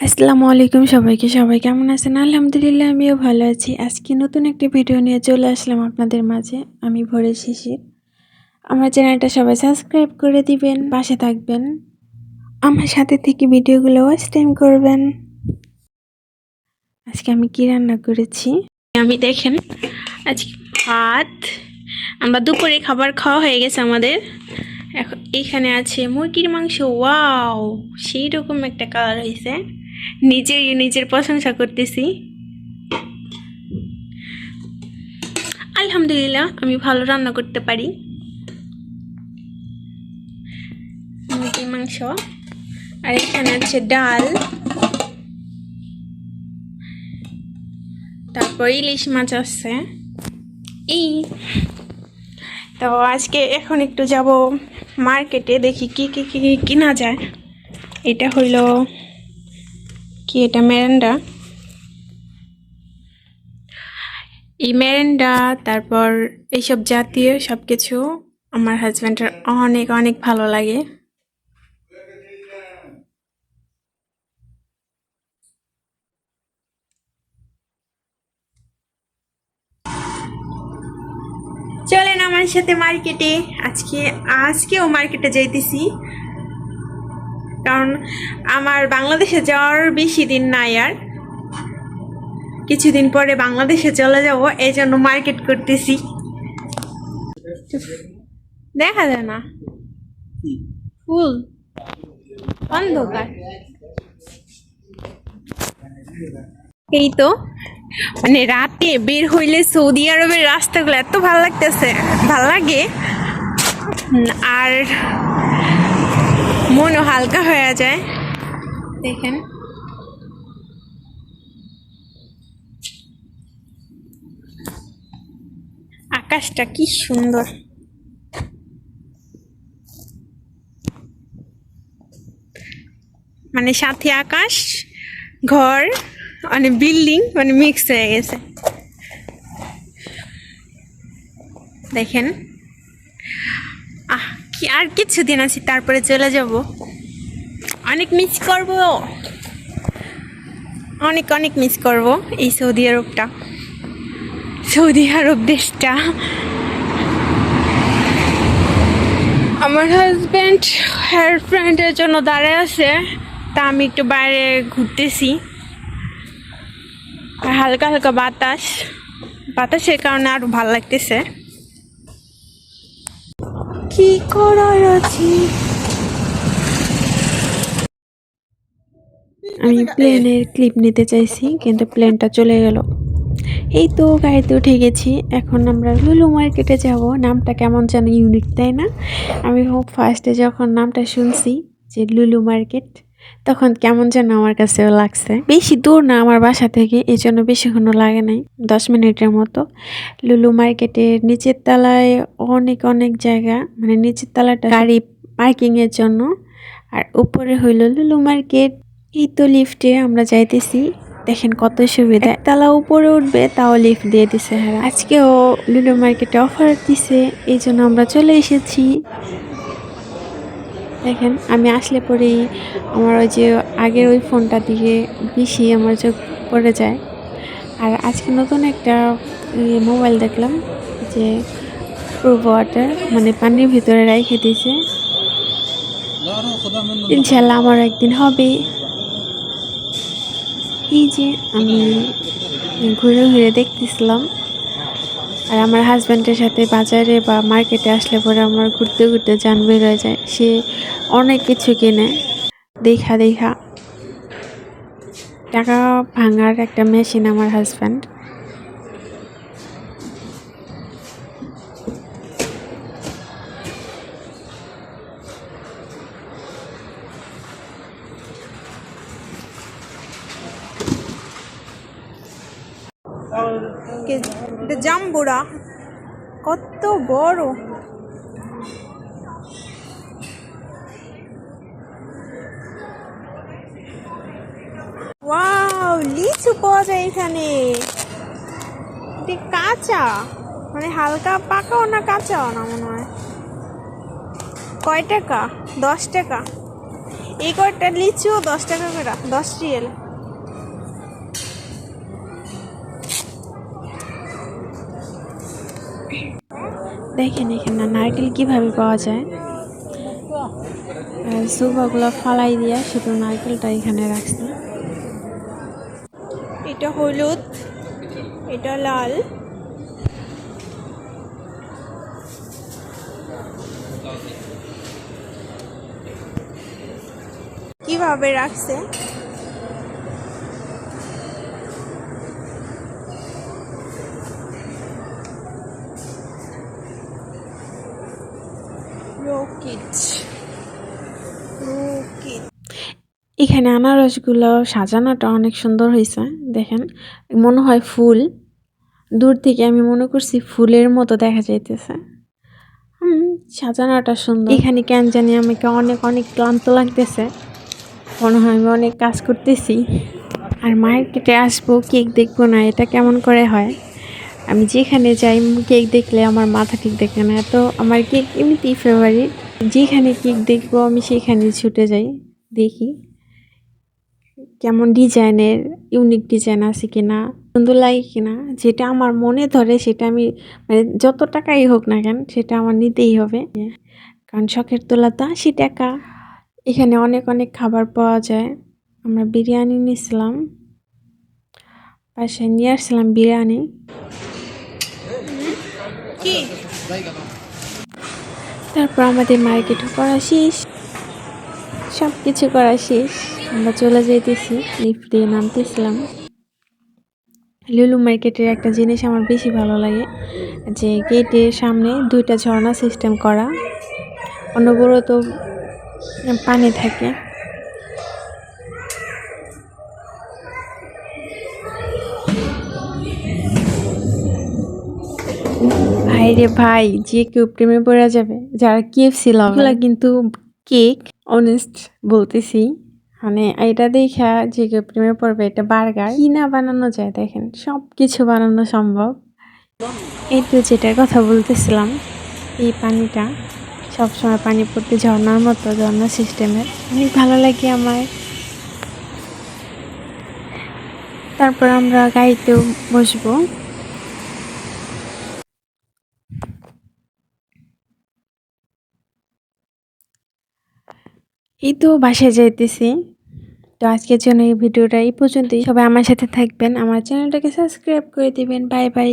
আসসালামু আলাইকুম সবাইকে। সবাই কেমন আছেন? আলহামদুলিল্লাহ আমিও ভালো আছি। আজকে নতুন একটি ভিডিও নিয়ে চলে আসলাম আপনাদের মাঝে। আমি ভোরের শিশির। আমার চ্যানেলটা সবাই সাবস্ক্রাইব করে দিবেন, পাশে থাকবেন। আমার সাথে থেকে ভিডিওগুলো ওয়াচ টাইম করবেন। আজকে আমি কি রান্না করেছি আমি দেখেন। আজকে ভাত, আমরা দুপুরে খাবার খাওয়া হয়ে গেছে আমাদের। এখন এখানে আছে মুরগির মাংস। ওয়াও, সেই রকম একটা কালার হয়েছে। নিজের প্রশংসা করতেছি। আলহামদুলিল্লাহ আমি ভালো রান্না করতে পারি। মুরগির মাংস, আর এখানে আছে ডাল, তারপর ইলিশ মাছ আছে। এই তো আজকে এখন একটু যাব মার্কেটে, দেখি কি কি কি কিনা যায়। এটা হইলো কি, এটা মেরেন্ডা। এই মেরেন্ডা, তারপর এইসব জাতীয় সব কিছু আমার হাজব্যান্ডের অনেক অনেক ভালো লাগে। চলেন আমার সাথে মার্কেটে। আজকেও মার্কেটে যাইতেছি, কারণ আমার বাংলাদেশে যাওয়ার বেশি দিন নাই, আর কিছুদিন পরে বাংলাদেশে চলে যাব, এই জন্য মার্কেট করতেছি। দেখা যায় না, ফুল অন্ধকার। এই তো মানে রাতে বের হইলে সৌদি আরবের রাস্তাগুলো এত ভাল লাগতেছে, ভাল লাগে, আর মনও হালকা হয়ে যায়। দেখেন আকাশটা কি সুন্দর। মানে সাথে আকাশ, ঘর, মানে বিল্ডিং, মানে মিক্স হয়ে গেছে। দেখেন কি আর কিছুদিন আছি, তারপরে চলে যাব। অনেক মিস করব, অনেক অনেক মিস করব এই সৌদি আরবটা, সৌদি আরব দেশটা। আমার হাজব্যান্ড হেয়ার ফ্রেন্ডের জন্য দাঁড়ায় আছে, তা আমি একটু বাইরে ঘুরতেছি। হালকা হালকা বাতাসের কারণে আরো ভালো লাগতেছে। কি করার আছে, আমি প্লেনের ক্লিপ নিতে চাইছি, কিন্তু প্লেনটা চলে গেল। এই তো গাড়িতে উঠে গেছি। এখন আমরা লুলু মার্কেটে যাব। নামটা কেমন যেন ইউনিক, তাই না? আমি ফার্স্টে যখন নামটা শুনছি যে লুলু মার্কেট, তখন কেমন যেন আমার কাছেও লাগছে। বেশি দূর না আমার বাসা থেকে, এই জন্য বেশিক্ষণও লাগে নাই, 10 মিনিটের মতো। লুলু মার্কেটের নিচের তলায় অনেক অনেক জায়গা, মানে নিচের তলাটা গাড়ি পার্কিংয়ের জন্য, আর উপরে হইল লুলু মার্কেট। এই তো লিফটে আমরা যাইতেছি। দেখেন কত সুবিধা, তালা উপরে উঠবে তাও লিফট দিয়ে দিছে। হ্যাঁ, আজকেও লুলু মার্কেটে অফার দিছে, এই জন্য আমরা চলে এসেছি। দেখেন আমি আসলে পরেই আমার ওই যে আগের ওই ফোনটা দিকে বেশি আমার চোখ পড়ে যায়। আর আজকে নতুন একটা মোবাইল দেখলাম, যে প্রুভ ওয়াটার, মানে পানির ভিতরে রেখে দিয়েছে। ইনশাল্লাহ আমার একদিন হবে। এই যে আমি ঘুরে ঘুরে দেখতেছিলাম, আর আমার হাজব্যান্ডের সাথে বাজারে বা মার্কেটে আসলে পরে আমার ঘুরতে ঘুরতে জান বের হয়ে যায়। সে অনেক কিছু কিনে, দেখা দেখা। টাকা ভাঙার একটা মেশিন আমার হাজব্যান্ড। জাম্বুরা কত বড়, ওয়াও, লিচু পাওয়া যায় এখানে। কাঁচা, মানে হালকা পাকাও না কাঁচাও না মনে হয়। কয় টাকা? 10 টাকা। এই কয়টা লিচু 10 টাকা করে, 10 রিয়েল। দেখেন এখানে নারকেল কিভাবে পাওয়া যায়। আর সুবাগুলো ফালাই দিয়া শুধু নারকেলটা এখানে রাখছে। এটা হলুদ, এটা লাল। কিভাবে রাখছে। এখানে আনারসগুলো সাজানোটা অনেক সুন্দর হয়েছে। দেখেন মনে হয় ফুল, দূর থেকে আমি মনে করছি ফুলের মতো দেখা যাইতেছে। সাজানোটা সুন্দর। এখানে কেন জানি আমাকে অনেক অনেক ক্লান্ত লাগতেছে, মনে হয় আমি অনেক কাজ করতেছি। আর মার্কেটে আসবো কেক দেখবো না, এটা কেমন করে হয়। আমি যেখানে যাই কেক দেখলে আমার মাথা ঠিক দেখে না। তো আমার কেক এমনিতেই ফেভারিট, যেখানে কেক দেখবো আমি সেখানে ছুটে যাই, দেখি কেমন ডিজাইনের, ইউনিক ডিজাইন আছে কিনা, সুন্দর লাগে কিনা। যেটা আমার মনে ধরে সেটা আমি মানে যত টাকাই হোক না কেন সেটা আমার নিতেই হবে, কারণ শখের তোলা তো 80 টাকা। এখানে অনেক অনেক খাবার পাওয়া যায়। আমরা বিরিয়ানি নিয়েছিলাম, বাসায় নিয়ে আসছিলাম বিরিয়ানি। তারপর আমাদের মার্কেটও করা শেষ, সব কিছু করা শেষ। আমরা চলে যাইতেছি, লিফট দিয়ে নামতেছিলাম। লুলু মার্কেটের একটা জিনিস আমার বেশি ভালো লাগে, যে গেটের সামনে 2টা ঝর্ণা সিস্টেম করা, অনবরত পানি থাকে। ভাই রে ভাই, যে কেউ প্রেমে পড়ে যাবে। যারা KFC লাভার কিন্তু কেক অনেস্ট বলতেছি, মানে এটা দেখা যে কেউ প্রেমে পড়বে। এটা বার্গার কি না বানানো যায়, দেখেন সব কিছু বানানো সম্ভব। এই তো যেটার কথা বলতেছিলাম, এই পানিটা সবসময় পানি পড়তে ঝর্ণার মতো, ঝর্ণা সিস্টেমের, অনেক ভালো লাগে আমার। তারপর আমরা গাড়িতেও বসবো। এই তো বাসায় যাইতেছি। তো আজকের জন্য এই ভিডিওটা এই পর্যন্তই। সবাই আমার সাথে থাকবেন, আমার চ্যানেলটাকে সাবস্ক্রাইব করে দিবেন। Bye bye.